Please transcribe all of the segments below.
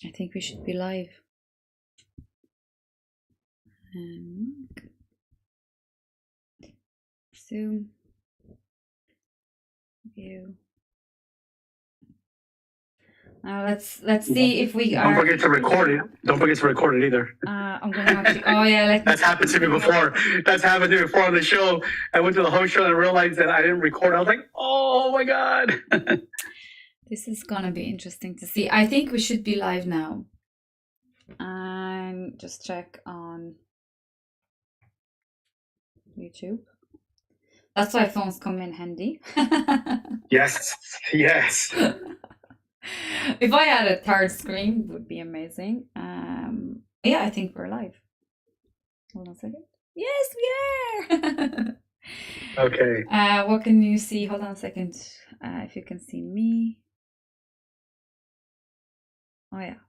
I think we should be live. Zoom. View. Now let's see if we are. Don't forget to record it. Don't forget to record it either. I'm gonna actually. Oh yeah, that's happened to me before. That's happened to me before on the show. I went to the host show and realized that I didn't record. I was like, oh my god. This is gonna be interesting to see. I think we should be live now. And just check on YouTube. That's why phones come in handy. Yes. If I had a third screen, it would be amazing. Yeah, I think we're live. Hold on a second. Yes, we are. Okay. What can you see? Hold on a second. If you can see me. Oh yeah,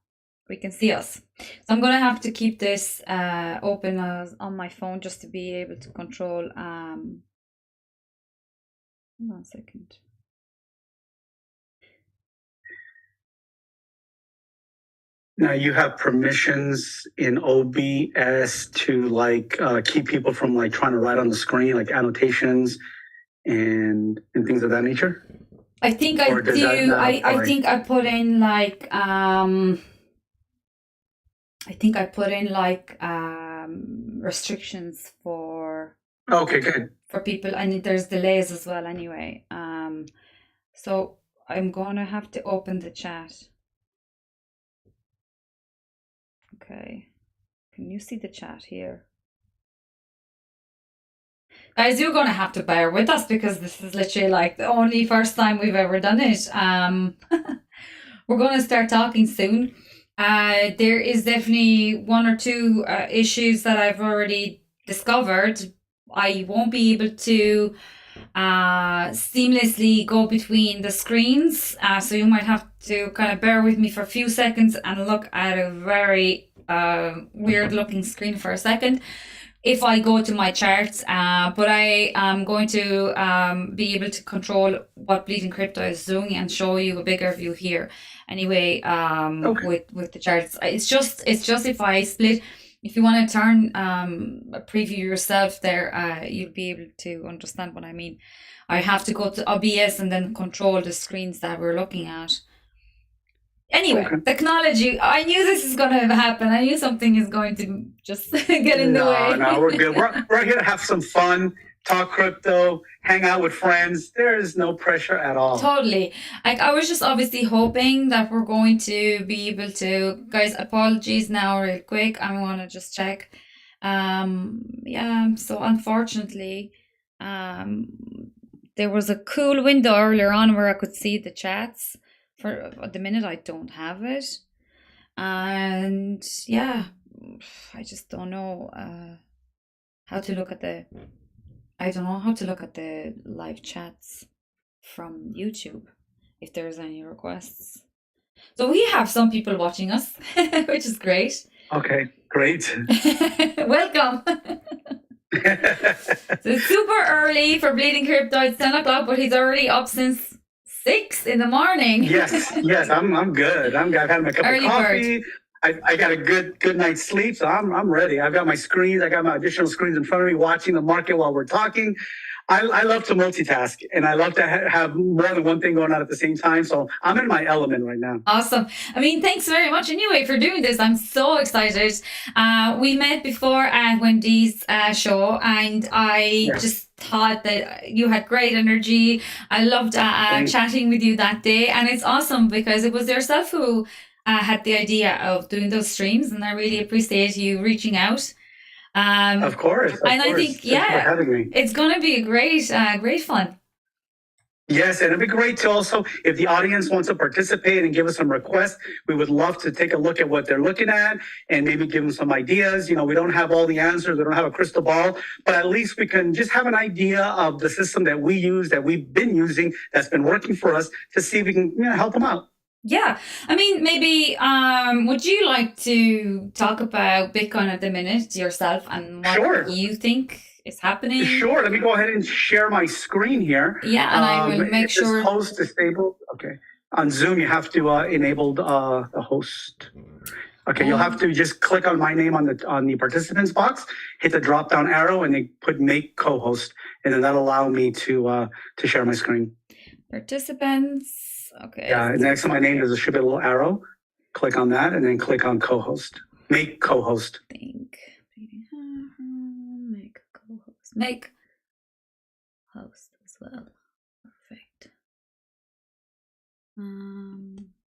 we can see us. So I'm gonna have to keep this open on my phone just to be able to control. Hold on a second. Now you have permissions in OBS to like keep people from like trying to write on the screen, like annotations and things of that nature. I think I do. I think I put in like I think I put in like restrictions for. Okay, good. For people, and there's delays as well. Anyway, so I'm gonna have to open the chat. Okay, can you see the chat here? Guys, you're gonna have to bear with us because this is literally like the only first time we've ever done it. We're gonna start talking soon. There is definitely one or two issues that I've already discovered. I won't be able to seamlessly go between the screens, so you might have to kind of bear with me for a few seconds and look at a very weird looking screen for a second if I go to my charts, but I am going to be able to control what Bleeding Crypto is doing and show you a bigger view here anyway. Okay. with the charts, it's just if I split. If you want to turn a preview yourself there, you'll be able to understand what I mean. I have to go to OBS and then control the screens that we're looking at. Anyway, okay. Technology. I knew this is going to happen. I knew something is going to just get in the way. No, we're good. We're here to have some fun. Talk crypto, hang out with friends. There is no pressure at all. Totally. Like I was just obviously hoping that we're going to be able to, guys, apologies now real quick. I want to just check. Yeah, so unfortunately, there was a cool window earlier on where I could see the chats. For the minute I don't have it. And yeah, I just don't know how to look at the live chats from YouTube, if there's any requests. So we have some people watching us, which is great. Okay, great. Welcome. So it's super early for Bleeding Crypto. It's 10 o'clock, but he's already up since 6 in the morning. Yes, I'm good. I've had my cup of coffee. I got a good night's sleep, so I'm ready. I've got my screens. I got my additional screens in front of me, watching the market while we're talking. I love to multitask, and I love to have more than one thing going on at the same time. So I'm in my element right now. Awesome. I mean, thanks very much anyway for doing this. I'm so excited. We met before at Wendy's show, and I just thought that you had great energy. I loved chatting with you that day, and it's awesome because it was yourself who had the idea of doing those streams, and I really appreciate you reaching out. Of course. I think, it's going to be a great fun. Yes, and it'd be great to also, if the audience wants to participate and give us some requests, we would love to take a look at what they're looking at and maybe give them some ideas. You know, we don't have all the answers, we don't have a crystal ball, but at least we can just have an idea of the system that we use, that we've been using, that's been working for us, to see if we can help them out. Yeah, I mean, maybe would you like to talk about Bitcoin at the minute yourself and what you think is happening? Sure. Let me go ahead and share my screen here. Yeah, and I will make sure this host is stable. Okay, On Zoom, you have to enable the host. Okay, you'll have to just click on my name on the participants box, hit the drop down arrow, and then put make co-host, and then that'll allow me to share my screen. Participants. Okay. Yeah, and next to my name there should be a little arrow. Click on that, and then click on co-host. Make co-host. Make co-host. Make host as well. Perfect.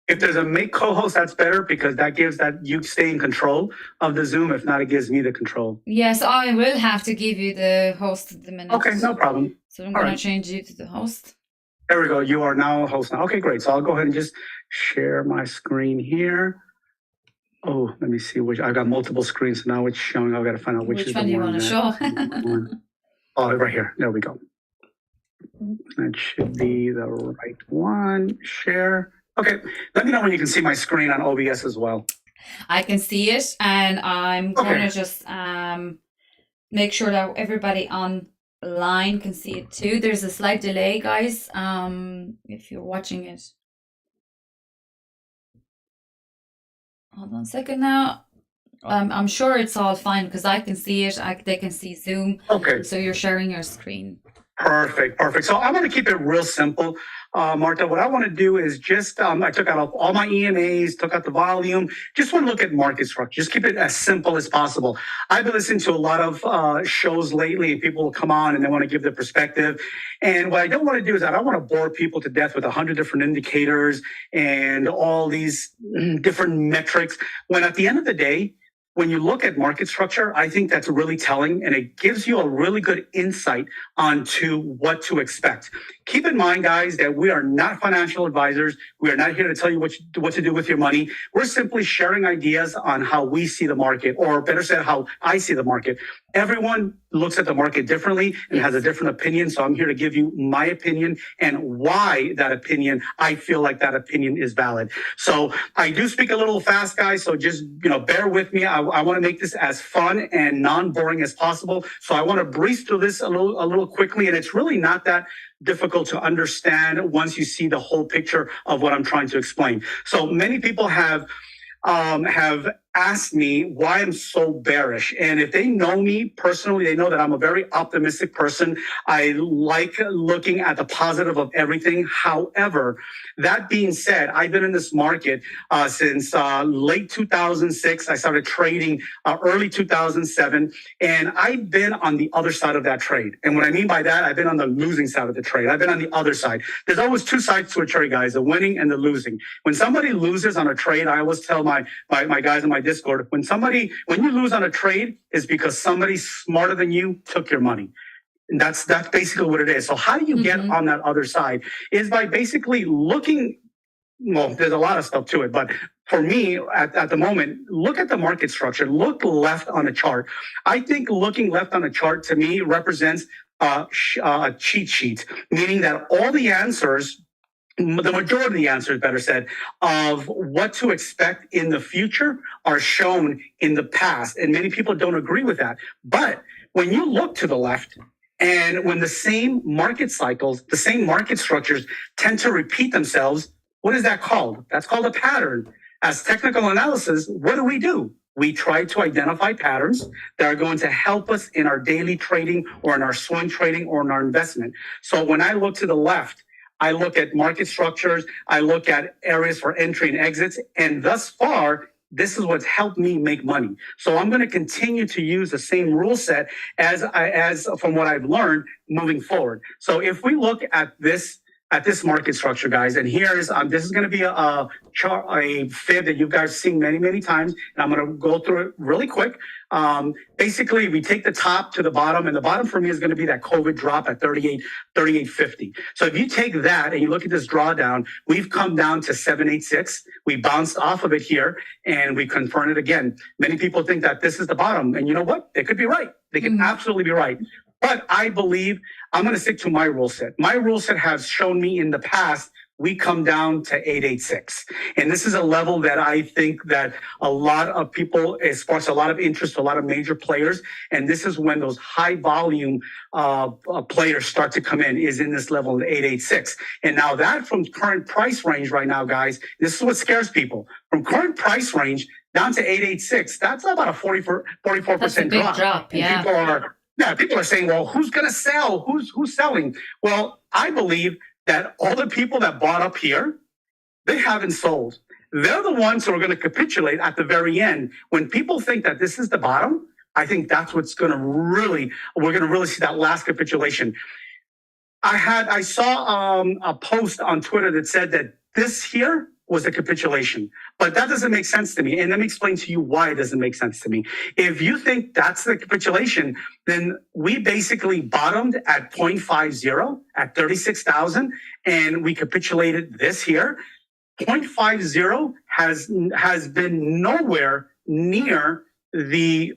If there's a make co-host, that's better because that gives that you stay in control of the Zoom. If not, it gives me the control. Yes, I will have to give you the host at the minute. Okay, no problem. So I'm going to change you to the host. There we go. You are now a host now. Okay, great. So I'll go ahead and just share my screen here. Oh, let me see which. I got multiple screens now. It's showing. I've got to find out which is one the you one want to show. Oh, right here. There we go. That should be the right one. Share. Okay. Let me know when you can see my screen on OBS as well. I can see it, and I'm going to just make sure that everybody online can see it too. There's a slight delay, guys, if you're watching it. Hold on a second now. I'm sure it's all fine because I can see it. They can see Zoom. Okay. So you're sharing your screen. Perfect. So I'm going to keep it real simple. Marta, what I want to do is just, I took out all my EMAs, took out the volume, just want to look at market structure. Just keep it as simple as possible. I've been listening to a lot of shows lately. People will come on and they want to give their perspective. And what I don't want to do is I don't want to bore people to death with 100 different indicators and all these different metrics. When at the end of the day, when you look at market structure, I think that's really telling, and it gives you a really good insight onto what to expect. Keep in mind, guys, that we are not financial advisors. We are not here to tell you what to do with your money. We're simply sharing ideas on how we see the market, or better said, how I see the market. Everyone looks at the market differently and has a different opinion. So I'm here to give you my opinion and why that opinion, I feel like that opinion is valid. So I do speak a little fast, guys. So just, bear with me. I want to make this as fun and non-boring as possible. So I want to breeze through this a little quickly. And it's really not that difficult to understand once you see the whole picture of what I'm trying to explain. So many people have asked me why I'm so bearish. And if they know me personally, they know that I'm a very optimistic person. I like looking at the positive of everything. However, that being said, I've been in this market since late 2006. I started trading early 2007, and I've been on the other side of that trade. And what I mean by that, I've been on the losing side of the trade. I've been on the other side. There's always two sides to a trade, guys, the winning and the losing. When somebody loses on a trade, I always tell my guys in my Discord, when you lose on a trade, is because somebody smarter than you took your money. And that's basically what it is. So how do you get on that other side is by basically looking, well, there's a lot of stuff to it, but for me at the moment, look at the market structure, look left on a chart. I think looking left on a chart to me represents a cheat sheet, meaning that all the answers, the majority of the answers, better said, of what to expect in the future are shown in the past. And many people don't agree with that. But when you look to the left, and when the same market cycles, the same market structures tend to repeat themselves, what is that called? That's called a pattern. As technical analysis, what do? We try to identify patterns that are going to help us in our daily trading or in our swing trading or in our investment. So when I look to the left, I look at market structures, I look at areas for entry and exits, and thus far, this is what's helped me make money. So I'm going to continue to use the same rule set as from what I've learned moving forward. So if we look at this market structure, guys, and here's this is going to be a chart, a fib that you guys seen many times, and I'm going to go through it really quick. Basically, we take the top to the bottom, and the bottom for me is going to be that COVID drop at 38.50. So if you take that and you look at this drawdown, we've come down to 786. We bounced off of it here, and we confirmed it again. Many people think that this is the bottom, and you know what? They could be right. They could absolutely be right. But I believe I'm going to stick to my rule set. My rule set has shown me in the past we come down to 886. And this is a level that I think that a lot of people, it sparks a lot of interest, a lot of major players. And this is when those high volume players start to come is in this level of 886. And now that from current price range right now, guys, this is what scares people. From current price range down to 886, that's about a 44% That's a big drop. Yeah. People are saying, well, who's going to sell? Who's selling? Well, I believe that all the people that bought up here, they haven't sold. They're the ones who are going to capitulate at the very end. When people think that this is the bottom, I think that's what's going to we're going to really see that last capitulation. I saw a post on Twitter that said that this here was a capitulation, but that doesn't make sense to me. And let me explain to you why it doesn't make sense to me. If you think that's the capitulation, then we basically bottomed at 0.50 at 36,000 and we capitulated this here. 0.50 has been nowhere near the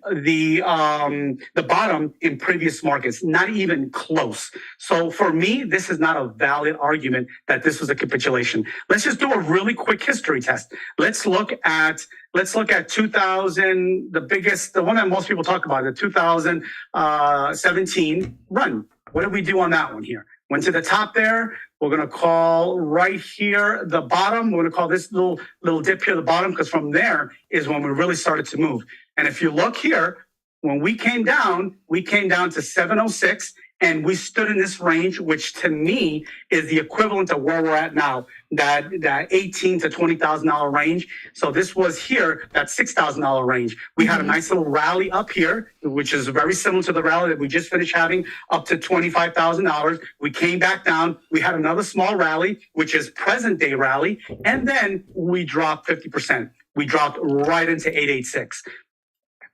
bottom in previous markets, not even close. So for me, this is not a valid argument that this was a capitulation. Let's just do a really quick history test. Let's look at 2000, the one that most people talk about, the 2017 run. What did we do on that one here? Went to the top there. We're going to call right here the bottom. We're going to call this little dip here the bottom, because from there is when we really started to move. And if you look here, when we came down to 706, and we stood in this range, which to me is the equivalent of where we're at now, that $18,000 to $20,000 range. So this was here, that $6,000 range. We had a nice little rally up here, which is very similar to the rally that we just finished having, up to $25,000. We came back down. We had another small rally, which is present day rally. And then we dropped 50%. We dropped right into 886.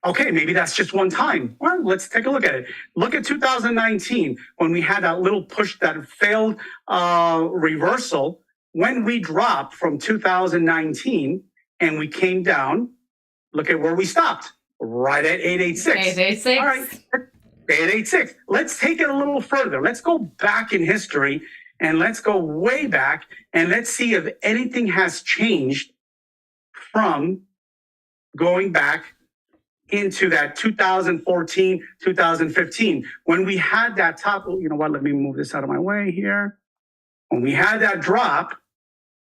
Okay, maybe that's just one time. Well, let's take a look at it. Look at 2019, when we had that little push, that failed reversal. When we dropped from 2019 and we came down, look at where we stopped, right at 886. 886. All right, 886. Let's take it a little further. Let's go back in history and let's go way back and let's see if anything has changed from going back into that 2014, 2015, when we had that top, you know what, let me move this out of my way here. When we had that drop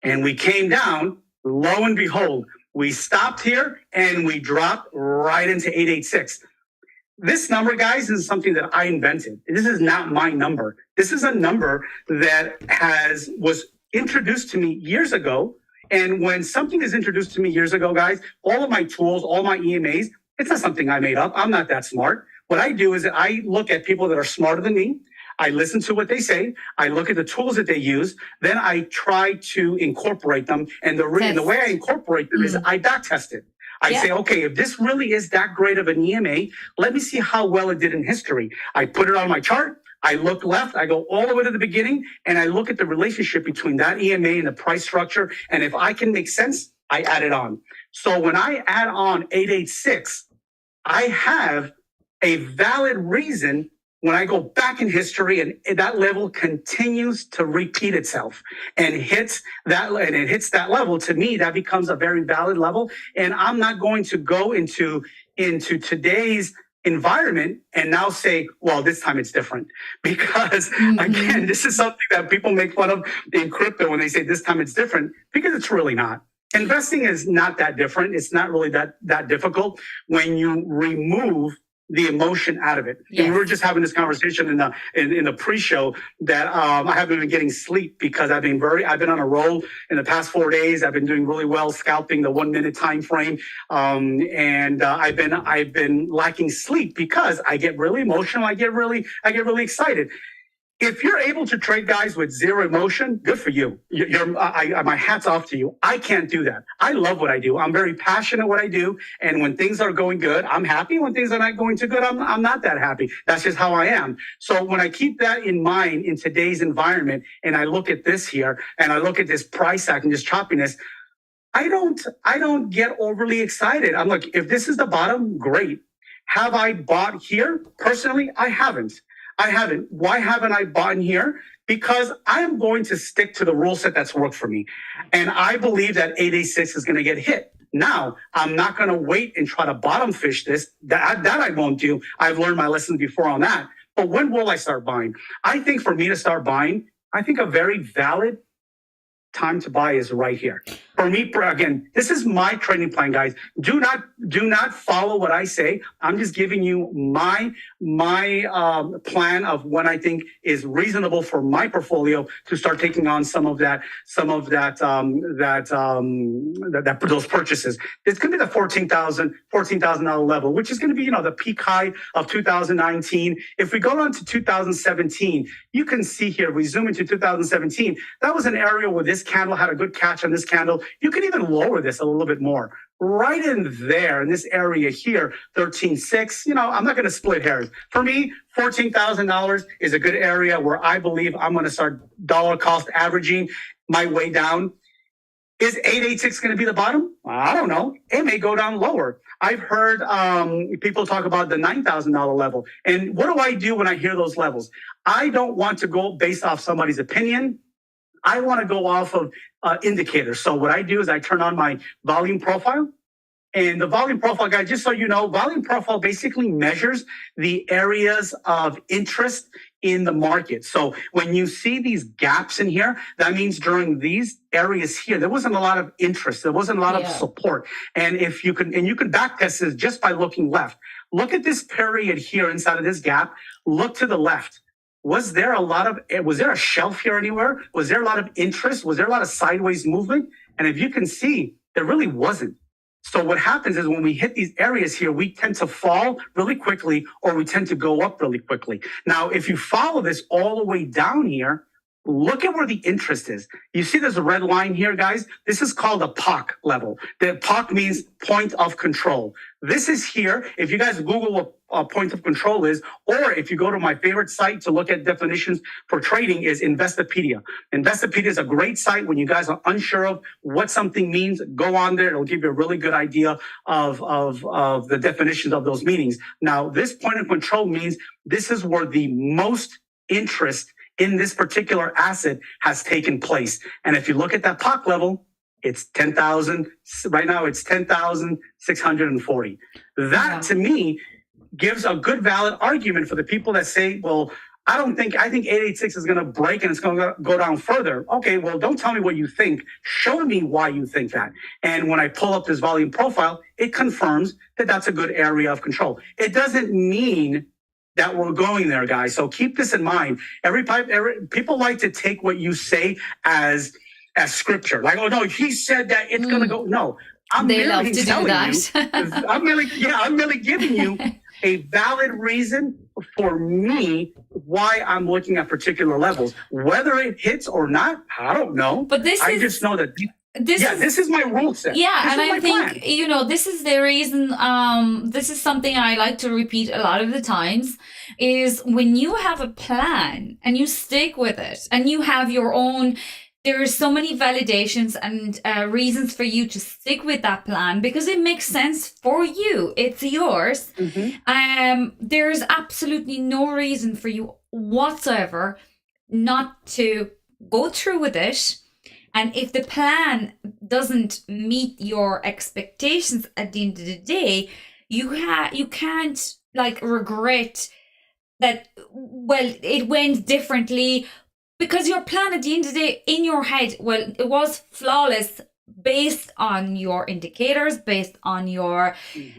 and we came down, lo and behold, we stopped here and we dropped right into 886. This number, guys, is something that I invented. This is not my number. This is a number that was introduced to me years ago. And when something is introduced to me years ago, guys, all of my tools, all my EMAs, it's not something I made up. I'm not that smart. What I do is that I look at people that are smarter than me. I listen to what they say. I look at the tools that they use. Then I try to incorporate them. And the way I incorporate them is I back test it. I say, okay, if this really is that great of an EMA, let me see how well it did in history. I put it on my chart. I look left, I go all the way to the beginning, and I look at the relationship between that EMA and the price structure. And if I can make sense, I add it on. So when I add on 886, I have a valid reason when I go back in history and that level continues to repeat itself and it hits that level. To me, that becomes a very valid level. And I'm not going to go into today's environment and now say, well, this time it's different. Because again, this is something that people make fun of in crypto when they say this time it's different, because it's really not. Investing is not that different. It's not really that difficult when you remove the emotion out of it. Yes. And we were just having this conversation in the pre-show that I haven't been getting sleep because I've been on a roll in the past 4 days. I've been doing really well scalping the 1 minute time frame, and I've been lacking sleep because I get really emotional. I get really excited. If you're able to trade, guys, with zero emotion, good for you. My hat's off to you. I can't do that. I love what I do. I'm very passionate what I do. And when things are going good, I'm happy. When things are not going too good, I'm not that happy. That's just how I am. So when I keep that in mind in today's environment, and I look at this here, and I look at this price action, this choppiness, I don't get overly excited. I'm like, if this is the bottom, great. Have I bought here? Personally, I haven't. Why haven't I bought in here? Because I am going to stick to the rule set that's worked for me. And I believe that 886 is going to get hit. Now, I'm not going to wait and try to bottom fish this. That I won't do. I've learned my lessons before on that. But when will I start buying? I think for me to start buying, I think a very valid time to buy is right here. For me, again, this is my trading plan, guys. Do not follow what I say. I'm just giving you my plan of when I think is reasonable for my portfolio to start taking on some of those purchases. It's going to be the $14,000 level, which is going to be, the peak high of 2019. If we go on to 2017, you can see here, we zoom into 2017, that was an area where this candle had a good catch on this candle. You can even lower this a little bit more. Right in there, in this area here, 13.6, I'm not going to split hairs. For me, $14,000 is a good area where I believe I'm going to start dollar cost averaging my way down. Is 886 going to be the bottom? I don't know. It may go down lower. I've heard people talk about the $9,000 level. And what do I do when I hear those levels? I don't want to go based off somebody's opinion. I want to go off of indicators. So what I do is I turn on my volume profile. And the volume profile, guys, just so you know, volume profile basically measures the areas of interest in the market. So when you see these gaps in here, that means during these areas here, there wasn't a lot of interest. There wasn't a lot of support. And if you can, and you can back test this just by looking left. Look at this period here inside of this gap. Look to the left. Was there a shelf here anywhere? Was there a lot of interest? Was there a lot of sideways movement? And if you can see, there really wasn't. So what happens is when we hit these areas here, we tend to fall really quickly or we tend to go up really quickly. Now, if you follow this all the way down here, look at where the interest is. You see there's a red line here, guys? This is called a POC level. The POC means point of control. This is here. If you guys Google what a point of control is, or if you go to my favorite site to look at definitions for trading is Investopedia. Investopedia is a great site when you guys are unsure of what something means. Go on there. It'll give you a really good idea of the definitions of those meanings. Now, this point of control means this is where the most interest in this particular asset has taken place. And if you look at that POC level, it's 10,000. Right now, it's 10,640. That to me gives a good valid argument for the people that say, well, I think 886 is going to break and it's going to go down further. Okay, well, don't tell me what you think. Show me why you think that. And when I pull up this volume profile, it confirms that that's a good area of control. It doesn't mean that we're going there, guys. So keep this in mind. People like to take what you say as scripture. Like, oh no, he said that it's gonna go. No, I'm merely telling you. I'm merely giving you a valid reason for me why I'm looking at particular levels. Whether it hits or not, I don't know. But I just know that. This is my rule set. Yeah, and I think, this is the reason, this is something I like to repeat a lot of the times, is when you have a plan and you stick with it and you have your own, there are so many validations and reasons for you to stick with that plan because it makes sense for you. It's yours. Mm-hmm. There's absolutely no reason for you whatsoever not to go through with it. And if the plan doesn't meet your expectations at the end of the day, you can't regret that, well, it went differently because your plan at the end of the day in your head, well, it was flawless based on your indicators, based on your,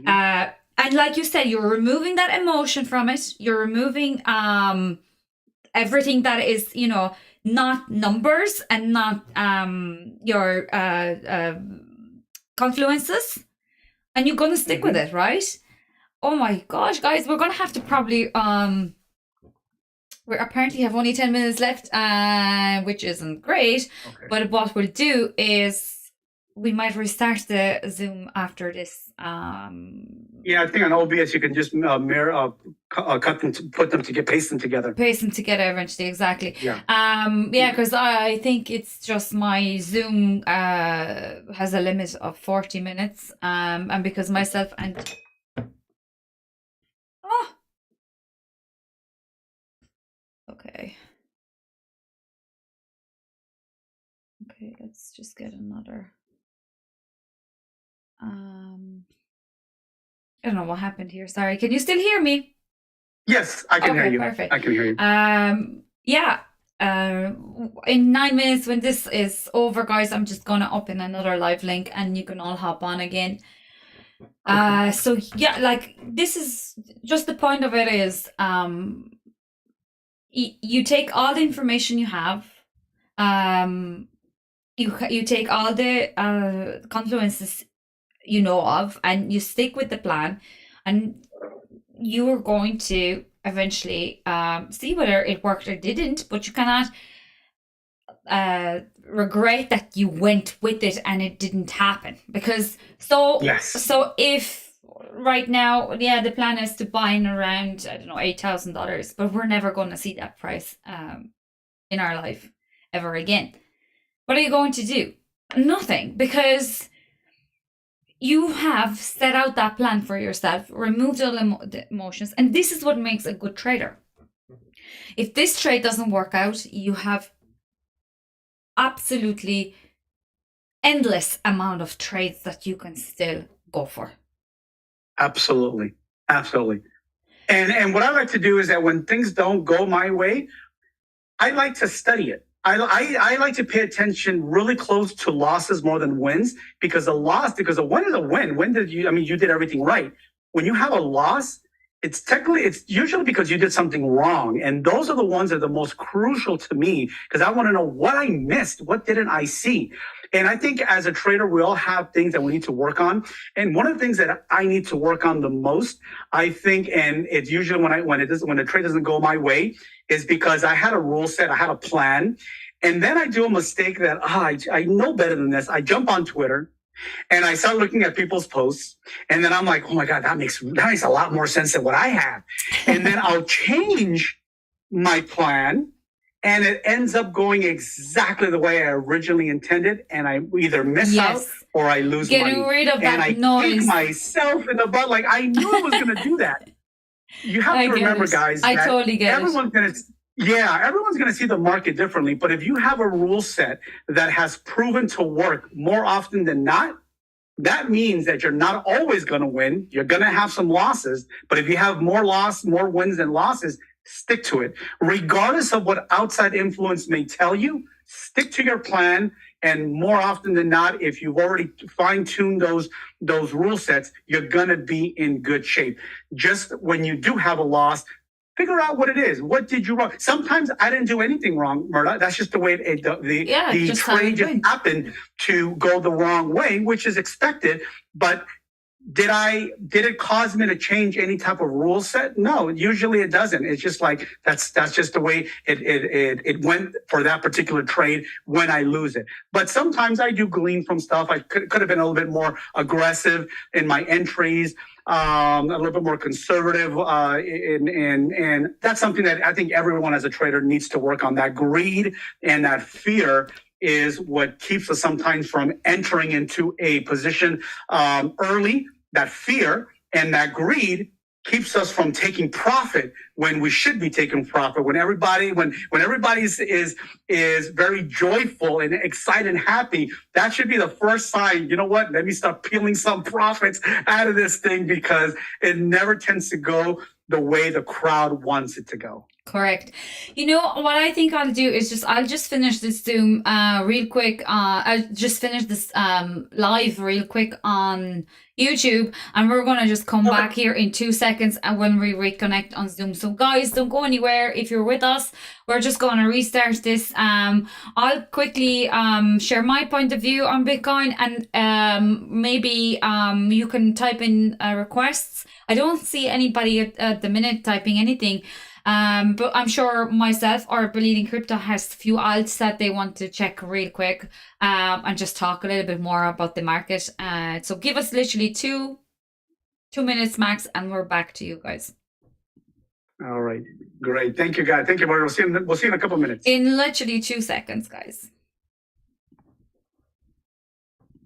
and like you said, you're removing that emotion from it. You're removing everything that is, not numbers and not your confluences, and you're gonna stick with it, right? Oh my gosh, guys, we're gonna have to probably we apparently have only 10 minutes left, which isn't great. Okay. But what we'll do is we might restart the Zoom after this. Yeah, I think on OBS you can just cut them, put them together, paste them together. Paste them together eventually, exactly. Yeah. Because I think it's just my Zoom has a limit of 40 minutes. And because myself and okay. Okay, let's just get another. I don't know what happened here. Sorry. Can you still hear me? Yes, I can hear Okay, you. perfect. I can hear you. Yeah. In 9 minutes, when this is over, guys, I'm just gonna open another live link, and you can all hop on again. So yeah, like, this is just the point of it is, you take all the information you have, you take all the confluences you know of, and you stick with the plan, and you are going to eventually see whether it worked or didn't, but you cannot regret that you went with it and it didn't happen. Because so if right now, yeah, the plan is to buy in around, I don't know, $8,000, but we're never going to see that price in our life ever again. What are you going to do? Nothing, because you have set out that plan for yourself, removed all the emotions, and this is what makes a good trader. If this trade doesn't work out, you have absolutely endless amount of trades that you can still go for. Absolutely. Absolutely. And what I like to do is that when things don't go my way, I like to study it. I like to pay attention really close to losses more than wins, because a win is a win. When did you, I mean, you did everything right. When you have a loss, it's usually because you did something wrong. And those are the ones that are the most crucial to me, because I want to know what I missed. What didn't I see? And I think as a trader, we all have things that we need to work on. And one of the things that I need to work on the most, I think, and it's usually when the trade doesn't go my way, is because I had a rule set, I had a plan, and then I do a mistake that I know better than this. I jump on Twitter and I start looking at people's posts, and then I'm like, oh my God, that makes a lot more sense than what I have. And then I'll change my plan, and it ends up going exactly the way I originally intended, and I either miss out or I lose money. Getting rid of that and noise. I kick myself in the butt, like I knew I was going to do that. You have to remember, guys, I totally get everyone's going to see the market differently. But if you have a rule set that has proven to work more often than not, that means that you're not always going to win. You're going to have some losses. But if you have more wins than losses, stick to it. Regardless of what outside influence may tell you, stick to your plan. And more often than not, if you've already fine-tuned those rule sets, you're going to be in good shape. Just when you do have a loss, figure out what it is. What did you wrong? Sometimes I didn't do anything wrong, Marta. That's just the way the trade just happened to go the wrong way, which is expected. But did it cause me to change any type of rule set? No, usually it doesn't. It's just like that's just the way it went for that particular trade when I lose it. But sometimes I do glean from stuff. I could have been a little bit more aggressive in my entries, a little bit more conservative, and that's something that I think everyone as a trader needs to work on. That greed and that fear is what keeps us sometimes from entering into a position early. That fear and that greed keeps us from taking profit when we should be taking profit. When everybody is very joyful and excited and happy, that should be the first sign. You know what? Let me start peeling some profits out of this thing, because it never tends to go the way the crowd wants it to go. Correct. You know what I think I'll do is I'll just finish this Zoom real quick. I'll just finish this live real quick on YouTube, and we're gonna just come back here in 2 seconds and when we reconnect on Zoom. So guys, don't go anywhere. If you're with us, we're just gonna restart this. I'll quickly share my point of view on Bitcoin, and maybe you can type in requests. I don't see anybody at the minute typing anything. But I'm sure myself or Bleeding Crypto has a few alts that they want to check real quick, and just talk a little bit more about the market. So give us literally two minutes max, and we're back to you guys. All right, great. Thank you, guys. Thank you, Mario. We'll see you in a couple of minutes. In literally 2 seconds, guys.